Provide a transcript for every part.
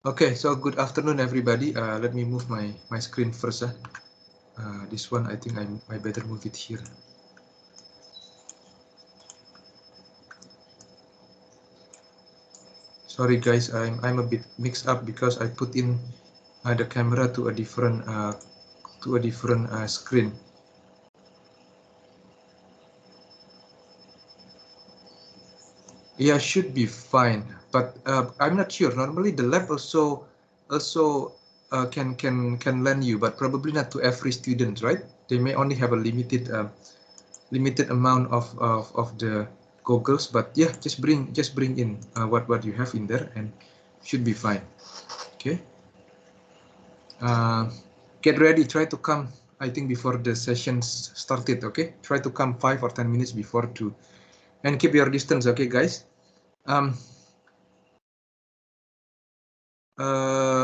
Okay, so good afternoon, everybody. Let me move my screen first. This one, I think I better move it here. Sorry, guys, I'm a bit mixed up because I put in the camera to a different screen. Yeah, should be fine, but I'm not sure. Normally, the lab also can lend you, but probably not to every student, right? They may only have a limited amount of the goggles, but yeah, just bring in what you have in there and should be fine. Okay, get ready, try to come, I think, before the sessions started. Okay, try to come 5 or 10 minutes before to, and keep your distance. Okay, guys.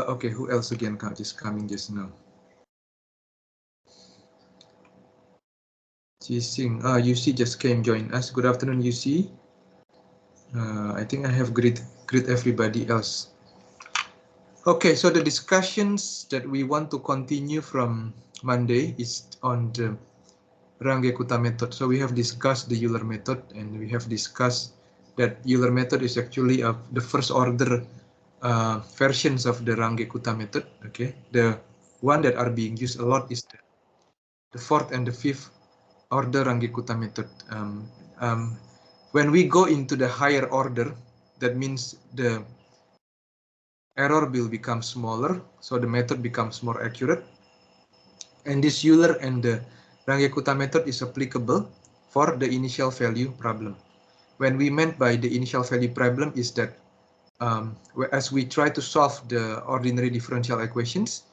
Okay, who else again just coming just now? Jising, UC just came join us. Good afternoon, UC. I think I have greet everybody else. Okay, so the discussions that we want to continue from Monday is on the Runge-Kutta method. So we have discussed the Euler method, and we have discussed that Euler method is actually the first order versions of the Runge-Kutta method. Okay, the one that are being used a lot is the fourth and the fifth order Runge-Kutta method. When we go into the higher order, that means the error will become smaller, so the method becomes more accurate. And this Euler and the Runge-Kutta method is applicable for the initial value problem. When we meant by the initial value problem is that as we try to solve the ordinary differential equations,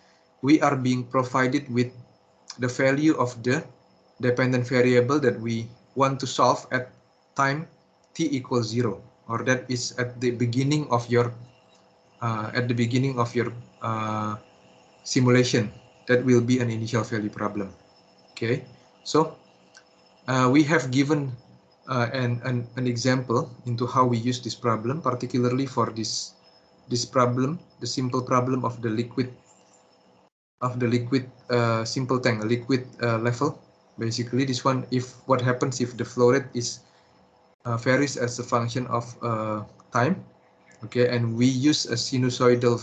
we are being provided with the value of the dependent variable that we want to solve at time t equals 0, or that is at the beginning of your simulation. That will be an initial value problem. Okay, so we have given an example into how we use this problem, particularly for this problem, the simple problem of the liquid simple tank, a liquid level. Basically, this one, if what happens if the flow rate is varies as a function of time. Okay, and we use a sinusoidal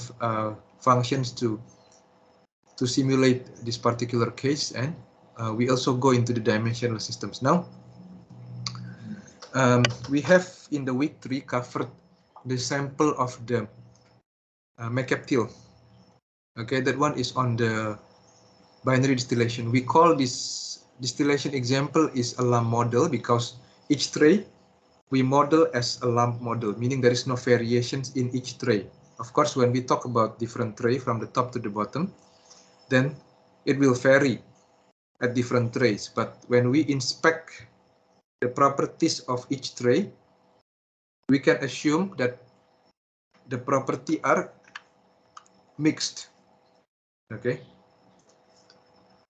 functions to simulate this particular case, and we also go into the dimensional systems. Now, we have in the week 3 covered the sample of the mercaptile. Okay, that one is on the binary distillation. We call this distillation example is a lump model because each tray we model as a lump model, meaning there is no variations in each tray. Of course, when we talk about different tray from the top to the bottom, then it will vary at different trays. But when we inspect the properties of each tray, we can assume that the property are mixed. Okay,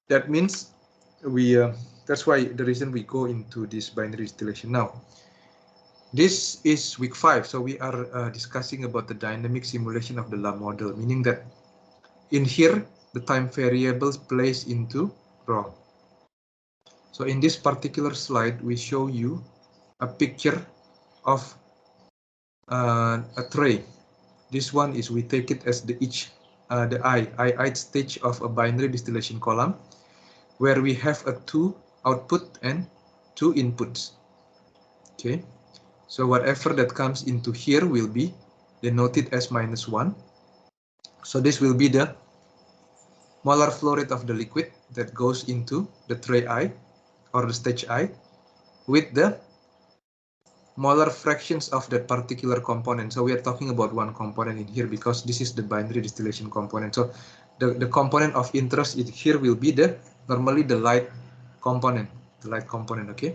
that means we that's why the reason we go into this binary distillation now. This is week 5, so we are discussing about the dynamic simulation of the lump model, meaning that in here the time variables plays into role. So in this particular slide, we show you a picture of a tray. This one is, we take it as the ith stage of a binary distillation column, where we have a 2 output and 2 inputs. Okay, so whatever that comes into here will be denoted as -1. So this will be the molar flow rate of the liquid that goes into the tray I or the stage I, with the molar fractions of that particular component. So we are talking about one component in here because this is the binary distillation component. So the component of interest here will be normally the light component, okay?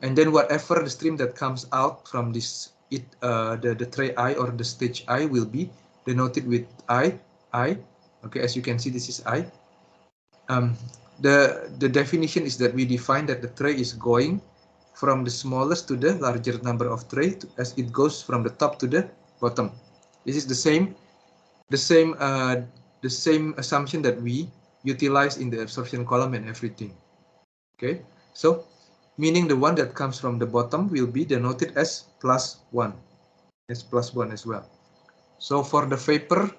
And then whatever the stream that comes out from this, the tray I or the stage I will be denoted with I. Okay, as you can see, this is I. The definition is that we define that the tray is going from the smallest to the larger number of tray as it goes from the top to the bottom. This is the same the same assumption that we utilize in the absorption column and everything. Okay, so meaning the one that comes from the bottom will be denoted as +1, as +1 as well. So for the vapor,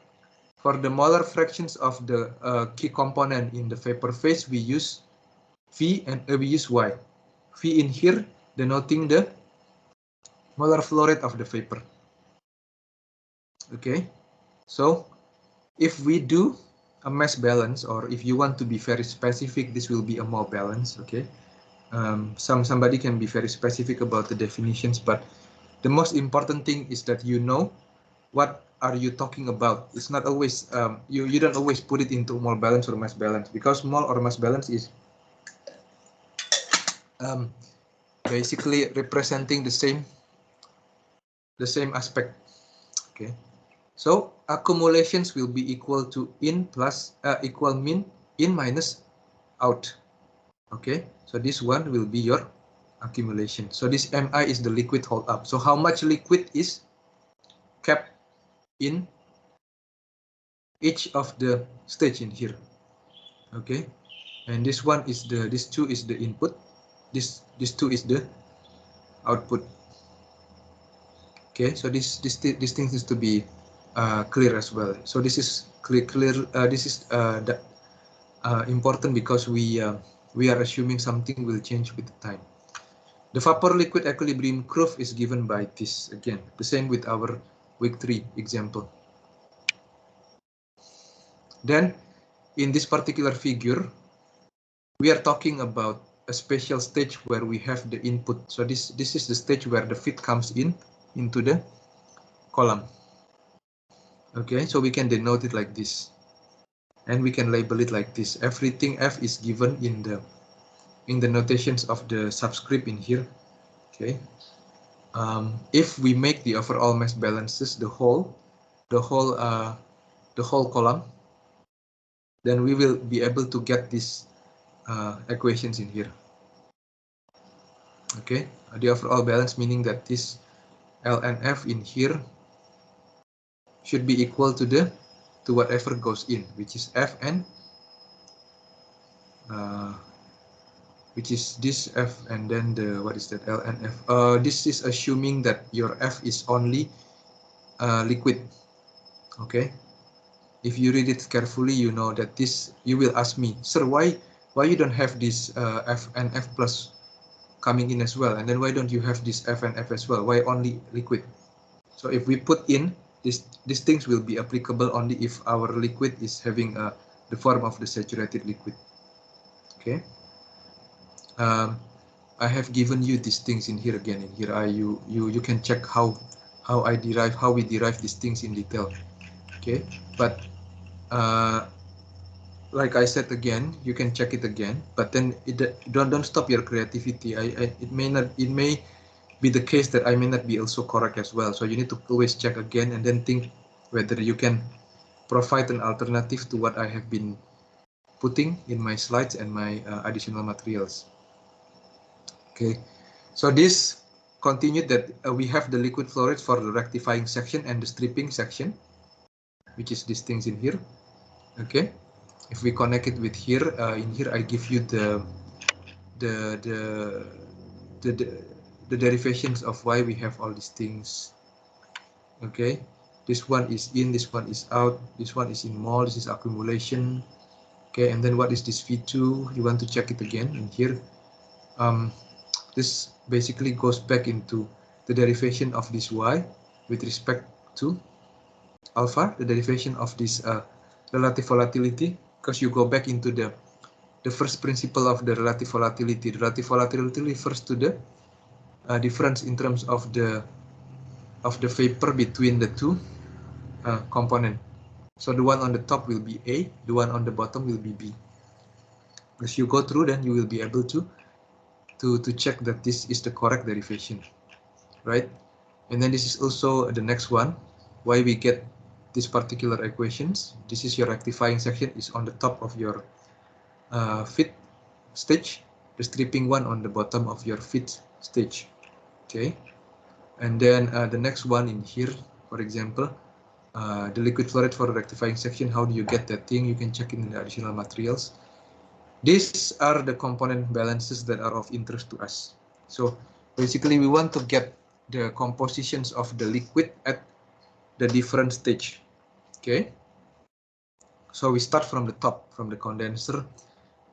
for the molar fractions of the key component in the vapor phase, we use V and we use Y. V in here denoting the molar flow rate of the vapor. Okay, so if we do a mass balance, or if you want to be very specific, this will be a mole balance. Okay, somebody can be very specific about the definitions, but the most important thing is that you know what are you talking about. It's not always you don't always put it into mole balance or mass balance, because mole or mass balance is basically representing the same aspect. Okay, so accumulations will be equal to in plus equal min in minus out. Okay, so this one will be your accumulation. So this Mi is the liquid hold up. So how much liquid is kept in each of the stage in here. Okay, and this one is this 2 is the input, this 2 is the output. Okay, so this thing needs to be clear as well. So this is clear. This is important because we are assuming something will change with the time. The vapor liquid equilibrium curve is given by this again. The same with our week 3 example. Then in this particular figure, we are talking about a special stage where we have the input. So this is the stage where the feed comes into the column. Okay, so we can denote it like this, and we can label it like this. Everything F is given in the notations of the subscript in here. Okay, if we make the overall mass balances the whole column, then we will be able to get these equations in here. Okay, the overall balance, meaning that this ln F in here should be equal to whatever goes in, which is Fn, which is this F, and then the what is that ln F. This is assuming that your F is only liquid. Okay, if you read it carefully, you know that this, you will ask me, sir, why you don't have this F and F plus coming in as well, and then why don't you have this F and F as well? Why only liquid? So if we put in these things will be applicable only if our liquid is having the form of the saturated liquid. Okay, I have given you these things in here again. In here, you can check how we derive these things in detail. Okay, but like I said again, you can check it again, but then don't stop your creativity. It may be the case that I may not be also correct as well. So you need to always check again and then think whether you can provide an alternative to what I have been putting in my slides and my additional materials. Okay, so this continued that we have the liquid flow rate for the rectifying section and the stripping section, which is these things in here. Okay, if we connect it with here, in here I give you the derivations of why we have all these things. Okay, this one is in, this one is out, this one is in mole, this is accumulation. Okay, and then what is this V2? You want to check it again in here. This basically goes back into the derivation of this Y with respect to alpha, the derivation of this relative volatility, because you go back into the first principle of the relative volatility. The relative volatility refers to the difference in terms of the vapor between the two components. So the one on the top will be A, the one on the bottom will be B. As you go through, then you will be able to check that this is the correct derivation, right? And then this is also the next one, why we get these particular equations. This is your rectifying section is on the top of your feed stage, the stripping one on the bottom of your feed stage. Okay, and then the next one in here, for example, the liquid flow rate for the rectifying section. How do you get that thing? You can check in the additional materials. These are the component balances that are of interest to us. So basically we want to get the compositions of the liquid at the different stage. Okay. So we start from the top, from the condenser,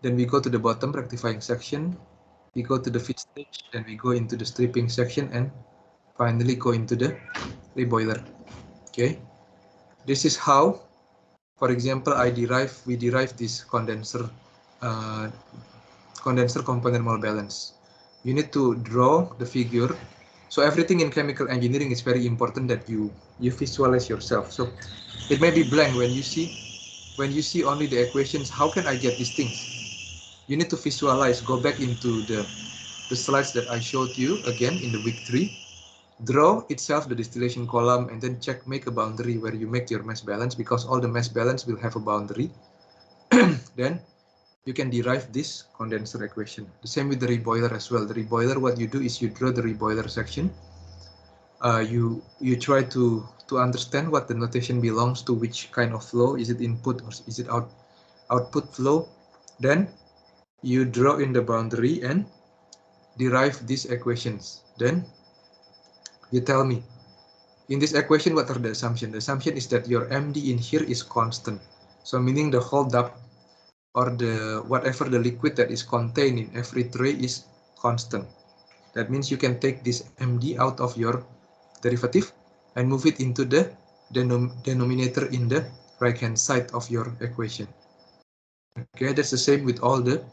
then we go to the bottom rectifying section, we go to the feed stage, then we go into the stripping section, and finally go into the reboiler. Okay. This is how, for example, we derive this condenser component mole balance. You need to draw the figure. So everything in chemical engineering is very important that you visualize yourself. So it may be blank when you see only the equations. How can I get these things? You need to visualize. Go back into the slides that I showed you again in the week 3. Draw itself the distillation column and then make a boundary where you make your mass balance, because all the mass balance will have a boundary. Then you can derive this condenser equation. The same with the reboiler as well. The reboiler, what you do is you draw the reboiler section. You try to understand what the notation belongs to, which kind of flow. Is it input or is it output flow? Then you draw in the boundary and derive these equations. Then you tell me, in this equation, what are the assumptions? The assumption is that your MD in here is constant. So meaning the hold up or whatever the liquid that is contained in every tray is constant. That means you can take this MD out of your derivative and move it into the denominator in the right hand side of your equation. Okay, that's the same with all the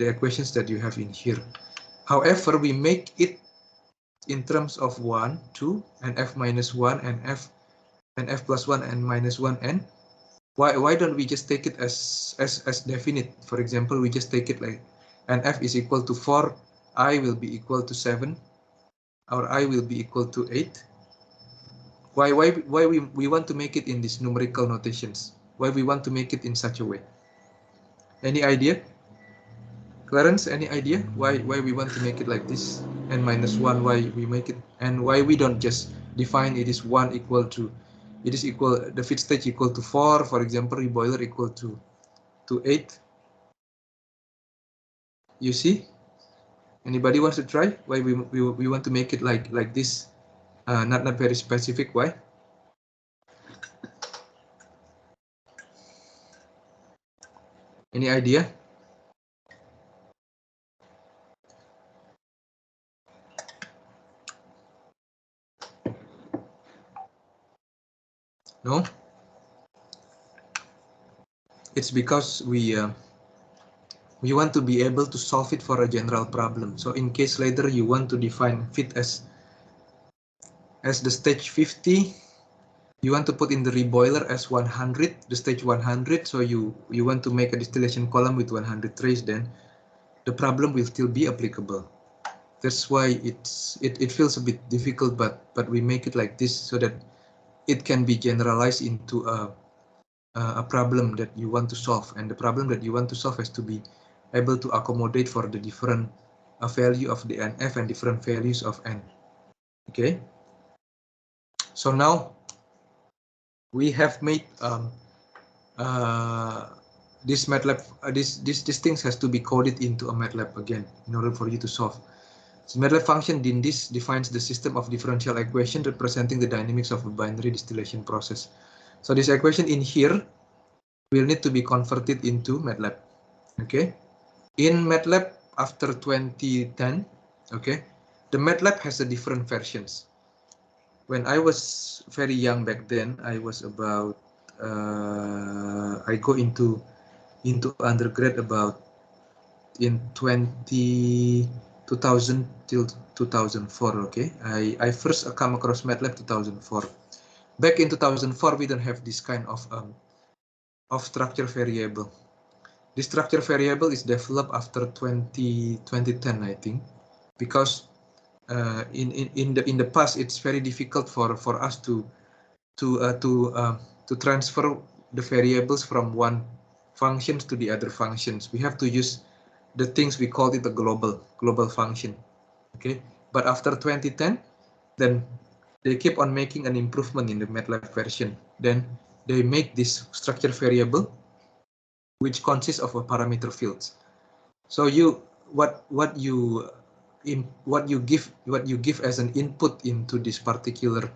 equations that you have in here. However, we make it in terms of 1, 2, and f minus 1 and f plus 1 and minus 1 and why don't we just take it as definite? For example, we just take it like NF is equal to 4, I will be equal to 7, or I will be equal to 8. Why we want to make it in these numerical notations? Why we want to make it in such a way? Any idea? Clarence, any idea why we want to make it like this? N minus 1, why we make it, and why we don't just define it is 1 equal to, it is equal, the feed stage equal to 4, for example, reboiler equal to 8. You see? Anybody wants to try? Why we want to make it like this? Not very specific. Why? Any idea? No? It's because we want to be able to solve it for a general problem. So in case later you want to define fit as the stage 50, you want to put in the reboiler as 100, the stage 100. So you want to make a distillation column with 100 trays, then the problem will still be applicable. That's why it feels a bit difficult, but we make it like this so that it can be generalized into a problem that you want to solve, and the problem that you want to solve has to be able to accommodate for the different value of the NF and different values of N. Okay. So now we have made this MATLAB. These things has to be coded into a MATLAB again in order for you to solve. So MATLAB function DINDIS defines the system of differential equation representing the dynamics of a binary distillation process. So this equation in here will need to be converted into MATLAB. Okay. In MATLAB after 2010, okay, the MATLAB has a different versions. When I was very young back then, I was about I go into undergrad about in 2000 till 2004. Okay, I first come across MATLAB 2004. Back in 2004, we don't have this kind of structure variable. This structure variable is developed after 2010, I think, because in the past it's very difficult for us to transfer the variables from one functions to the other functions. We have to use the things we call it a global function. Okay, but after 2010, then they keep on making an improvement in the MATLAB version. Then they make this structure variable, which consists of a parameter fields. So what you give as an input into this particular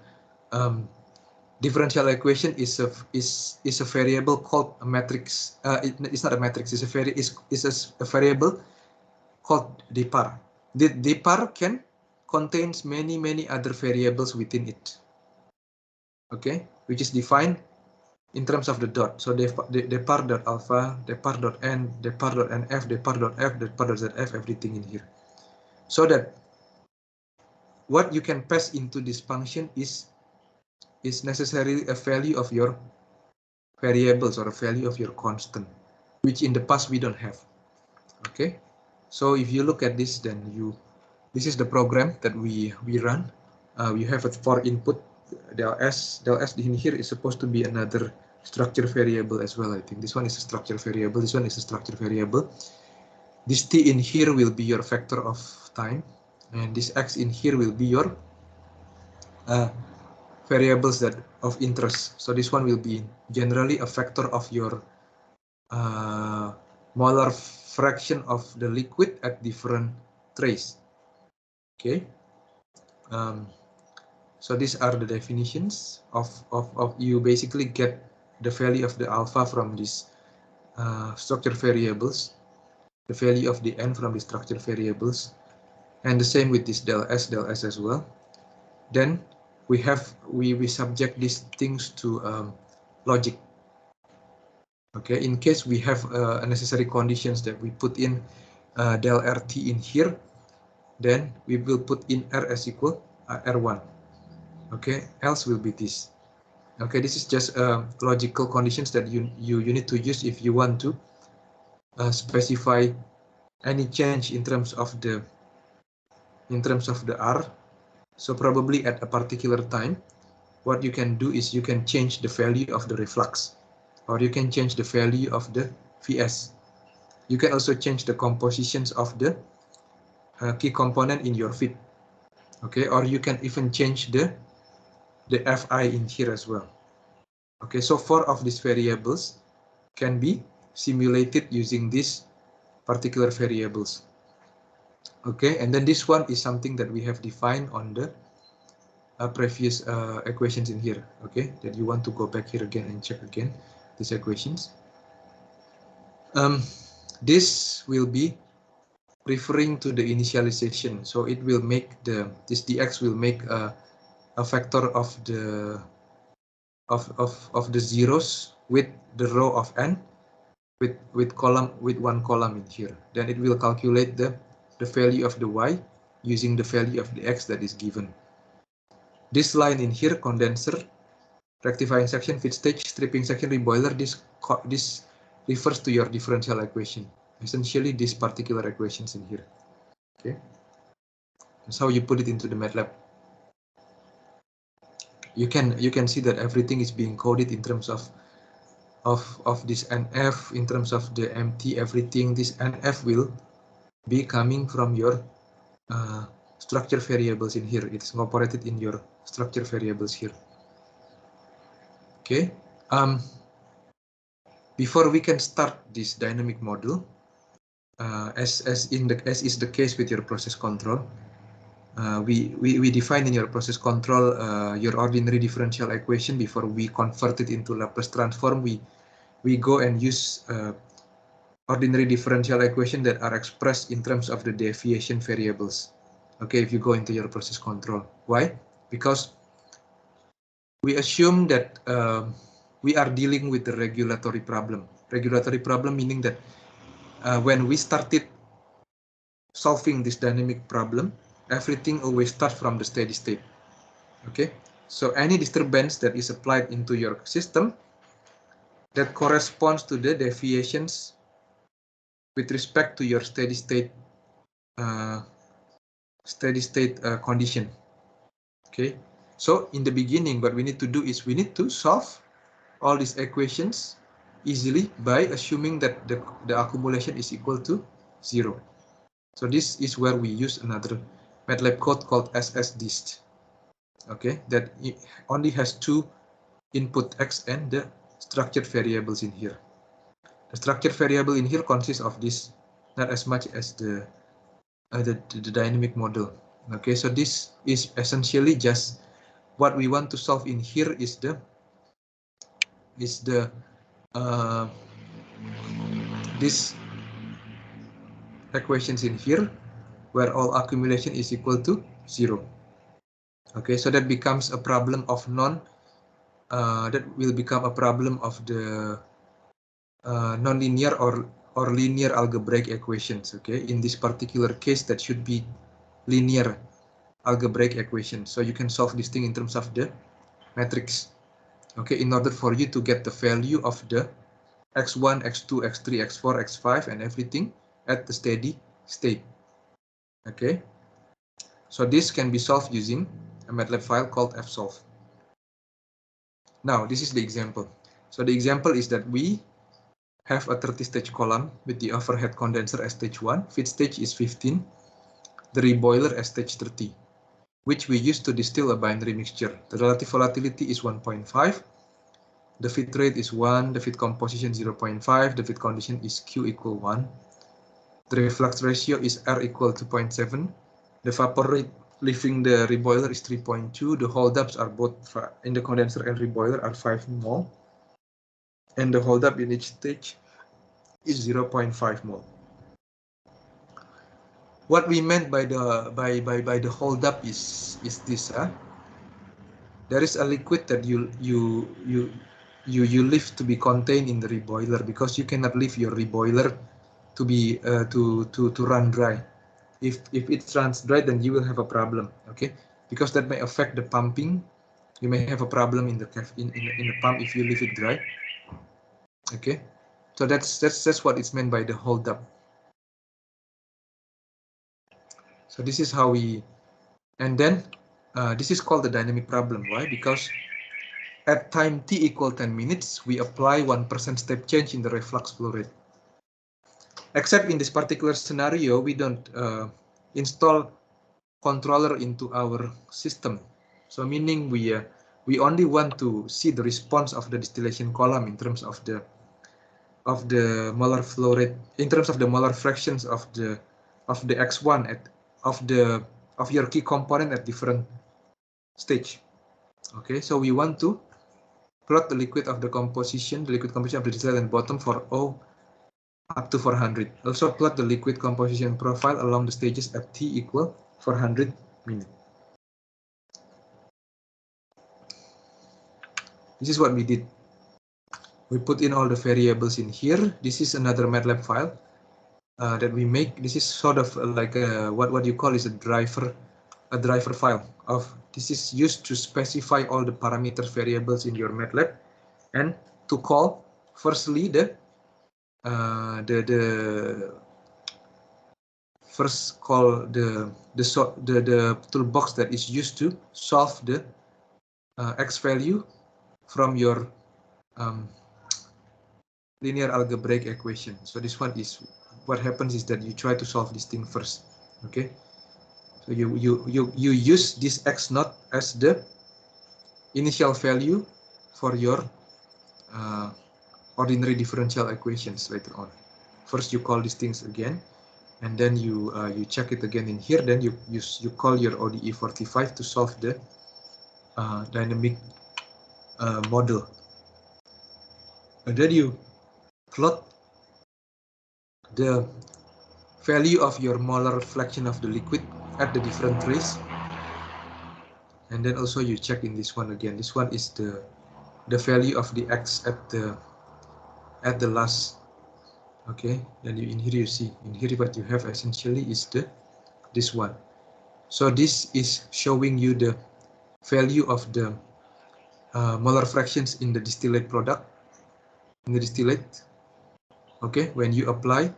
differential equation is a variable called a matrix. It's not a matrix. It's a variable called dpar. The dpar contains many other variables within it. Okay, which is defined in terms of the dot. So dpar.alpha, dpar.n, dpar.nf, dpar.f, dpar.zf, everything in here. So that what you can pass into this function is necessarily a value of your variables or a value of your constant, which in the past we don't have. Okay, so if you look at this, then this is the program that we run. We have a for input del s in here is supposed to be another structure variable as well. I think this one is a structure variable, this one is a structure variable. This t in here will be your vector of time, and this x in here will be your variables that of interest. So this one will be generally a factor of your molar fraction of the liquid at different trace. Okay. So these are the definitions of you basically get the value of the alpha from these structure variables, the value of the n from the structure variables, and the same with this del s as well. Then we subject these things to logic. Okay, in case we have necessary conditions that we put in del rt in here, then we will put in r as equal r1. Okay, else will be this. Okay, this is just logical conditions that you need to use if you want to specify any change in terms of the r. So probably at a particular time, what you can do is you can change the value of the reflux, or you can change the value of the Vs. You can also change the compositions of the key component in your fit. Okay, or you can even change the Fi in here as well. Okay, so 4 of these variables can be simulated using these particular variables. Okay, and then this one is something that we have defined on the previous equations in here. Okay, that you want to go back here again and check again these equations. This will be referring to the initialization, so it will make this dx will make a factor of the zeros with the row of n with one column in here. Then it will calculate the value of the y using the value of the x that is given. This line in here, condenser, rectifying section, feed stage, stripping section, reboiler, this refers to your differential equation. Essentially, these particular equations in here. Okay, that's how you put it into the MATLAB. You can see that everything is being coded in terms of this NF, in terms of the MT, everything. This NF will be coming from your structure variables in here. It's incorporated in your structure variables here. Okay. Before we can start this dynamic model, as is the case with your process control, we define in your process control your ordinary differential equation. Before we convert it into Laplace transform, we go and use ordinary differential equation that are expressed in terms of the deviation variables. Okay, if you go into your process control. Why? Because we assume that we are dealing with the regulatory problem. Regulatory problem meaning that when we started solving this dynamic problem, everything always starts from the steady state. Okay, so any disturbance that is applied into your system that corresponds to the deviations with respect to your steady state condition. Okay, so in the beginning, what we need to do is we need to solve all these equations easily by assuming that the accumulation is equal to 0. So this is where we use another MATLAB code called SSDist. okay, that only has two input x and the structured variables in here. The structured variable in here consists of this, not as much as the dynamic model. Okay, so this is essentially just what we want to solve in here is the this equations in here where all accumulation is equal to 0. Okay, so that becomes a problem of that will become a problem of the nonlinear or linear algebraic equations. Okay, in this particular case, that should be linear algebraic equation. So you can solve this thing in terms of the matrix. Okay, in order for you to get the value of the x1, x2, x3, x4, x5, and everything at the steady state. Okay, so this can be solved using a MATLAB file called fsolve. Now, this is the example. So the example is that we have a 30-stage column with the overhead condenser as stage 1, feed stage is 15, the reboiler as stage 30, which we use to distill a binary mixture. The relative volatility is 1.5, the feed rate is 1, the feed composition 0.5, the feed condition is Q equal 1, the reflux ratio is R equal to 0.7, the vapor rate leaving the reboiler is 3.2, the holdups are both in the condenser and reboiler are 5 mole, and the holdup in each stage is 0.5 mole. What we meant by the holdup is this. There is a liquid that you leave to be contained in the reboiler, because you cannot leave your reboiler to be to run dry. If it runs dry, then you will have a problem. Okay, because that may affect the pumping. You may have a problem in the pump if you leave it dry. Okay, so that's what it's meant by the holdup. So this is how we, and then this is called the dynamic problem. Why? Because at time t equal 10 minutes, we apply 1% step change in the reflux flow rate. Except in this particular scenario, we don't install controller into our system. So meaning we only want to see the response of the distillation column in terms of the molar flow rate, in terms of the molar fractions of the x1 of your key component at different stage. Okay, so we want to plot the liquid composition of the distillate and bottom for O up to 400. Also plot the liquid composition profile along the stages at t equal 400 minutes. This is what we did. We put in all the variables in here. This is another MATLAB file that we make. This is sort of like what you call is a driver file. This is used to specify all the parameter variables in your MATLAB and to call firstly the toolbox that is used to solve the x value from your linear algebraic equation. So this one is what happens is that you try to solve this thing first. Okay, so you use this x naught as the initial value for your ordinary differential equations later on. First you call these things again, and then you check it again in here. Then you call your ODE 45 to solve the dynamic model, and then you plot the value of your molar fraction of the liquid at the different trace, and then also you check in this one again. This one is the value of the x at the last. Okay, then in here you see, in here what you have essentially is this one. So this is showing you the value of the molar fractions in the distillate product, in the distillate. Okay, when you apply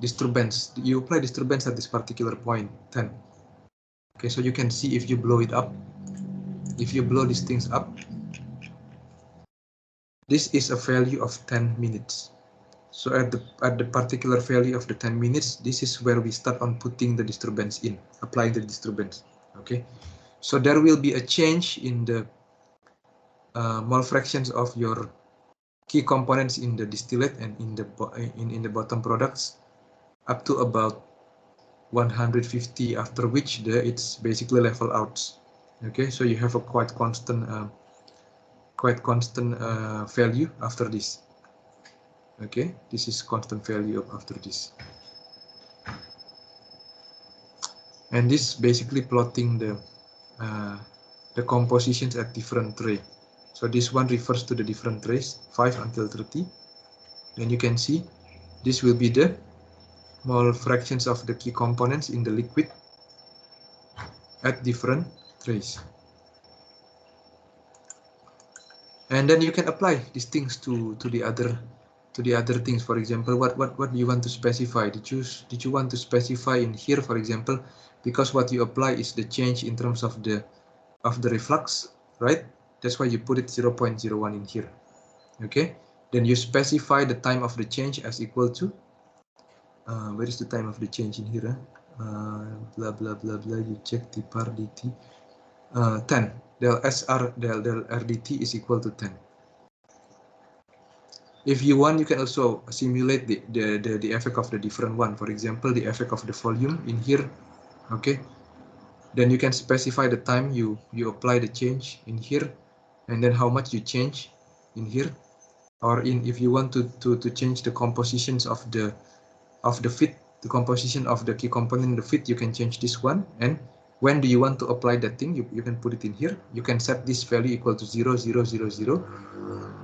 disturbance, you apply disturbance at this particular point 10. Okay, so you can see if you blow it up, if you blow these things up, this is a value of 10 minutes. So at the particular value of the 10 minutes, this is where we start on putting the disturbance in, applying the disturbance. Okay, So there will be a change in the mole fractions of your key components in the distillate and in the bottom products up to about 150, after which it's basically level out. Okay, so you have a quite constant value after this. Okay, this is constant value after this, and this basically plotting the compositions at different tray. So this one refers to the different trays, 5 until 30, and you can see this will be the mole fractions of the key components in the liquid at different trays. And then you can apply these things to the other things. For example, what do you want to specify? Did you want to specify in here, for example, because what you apply is the change in terms of the reflux, right? That's why you put it 0.01 in here. Okay, then you specify the time of the change as equal to where is the time of the change in here? Blah blah blah blah. You check the par dt 10. Del SR del RDT is equal to 10. If you want, you can also simulate the effect of the different one. For example, the effect of the volume in here. Okay, then you can specify the time you apply the change in here, and then how much you change in here, or if you want to change the compositions of the fit, the composition of the key component in the fit, you can change this one. And when do you want to apply that thing, you can put it in here. You can set this value equal to 0, 0, 0, 0.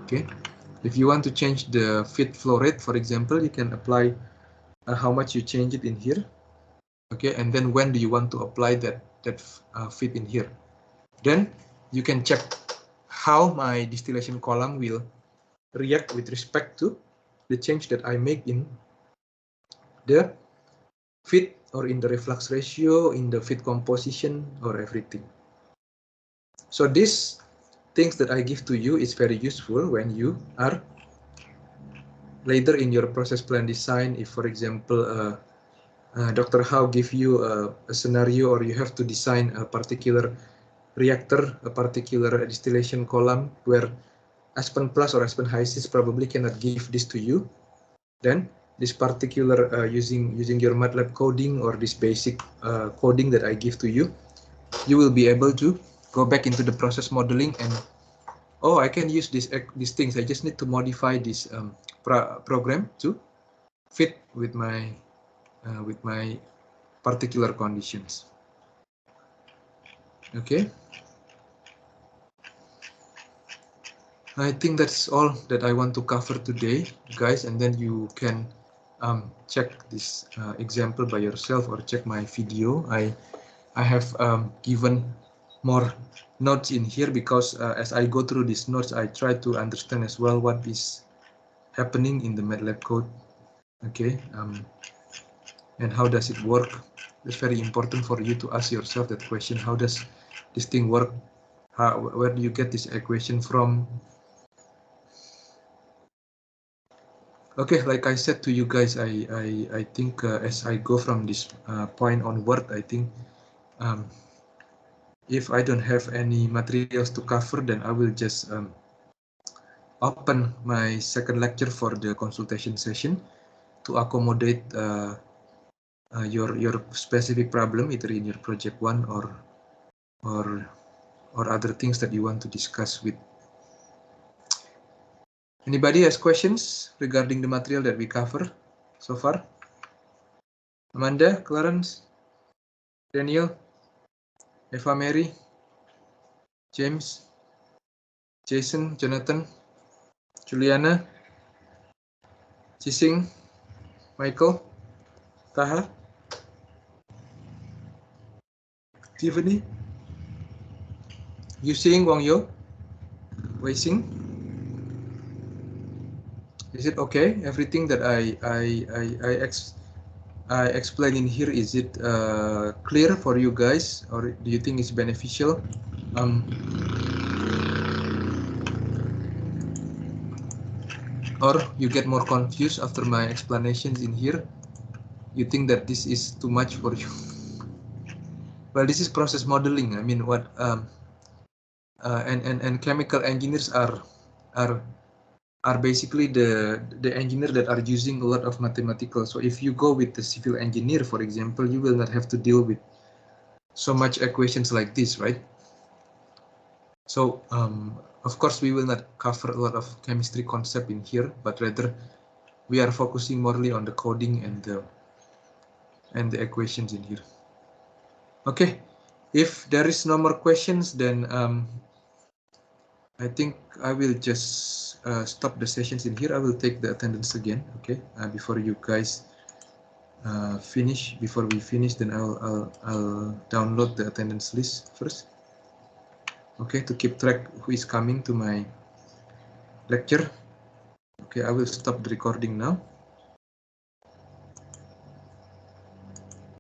Okay, if you want to change the fit flow rate, for example, you can apply how much you change it in here. Okay, and then when do you want to apply that fit in here. Then you can check how my distillation column will react with respect to the change that I make in the fit, or in the reflux ratio, in the fit composition, or everything. So these things that I give to you is very useful when you are later in your process plan design. If, for example, Dr. Howe give you a scenario, or you have to design a particular reactor, a particular distillation column, where Aspen Plus or Aspen HYSYS probably cannot give this to you, then this particular using your MATLAB coding, or this basic coding that I give to you, you will be able to go back into the process modeling and, oh, I can use these things. I just need to modify this program to fit with my particular conditions. Okay. I think that's all that I want to cover today, guys, and then you can check this example by yourself, or check my video. I have given more notes in here, because as I go through these notes, I try to understand as well what is happening in the MATLAB code. Okay, and how does it work? It's very important for you to ask yourself that question: how does this thing work? Where do you get this equation from? Okay, like I said to you guys, I think as I go from this point onward, I think if I don't have any materials to cover, then I will just open my second lecture for the consultation session to accommodate your specific problem, either in your project one or other things that you want to discuss with. Anybody has questions regarding the material that we cover so far? Amanda, Clarence, Daniel, Eva Mary, James, Jason, Jonathan, Juliana, Cising, Michael, Taha, Tiffany, Yusing, Wang Yo, Wei Xing. Is it okay? Everything that I explain in here, is it clear for you guys, or do you think it's beneficial? Or you get more confused after my explanations in here? You think that this is too much for you? Well, this is process modeling. I mean, what and chemical engineers are basically the engineer that are using a lot of mathematical. So if you go with the civil engineer, for example, you will not have to deal with so much equations like this, right? So of course we will not cover a lot of chemistry concept in here, but rather we are focusing morely on the coding and the equations in here. Okay, if there is no more questions, then I think I will just stop the sessions in here. I will take the attendance again. Okay, before you guys finish. Before we finish, then I'll download the attendance list first. Okay, to keep track who is coming to my lecture. Okay, I will stop the recording now.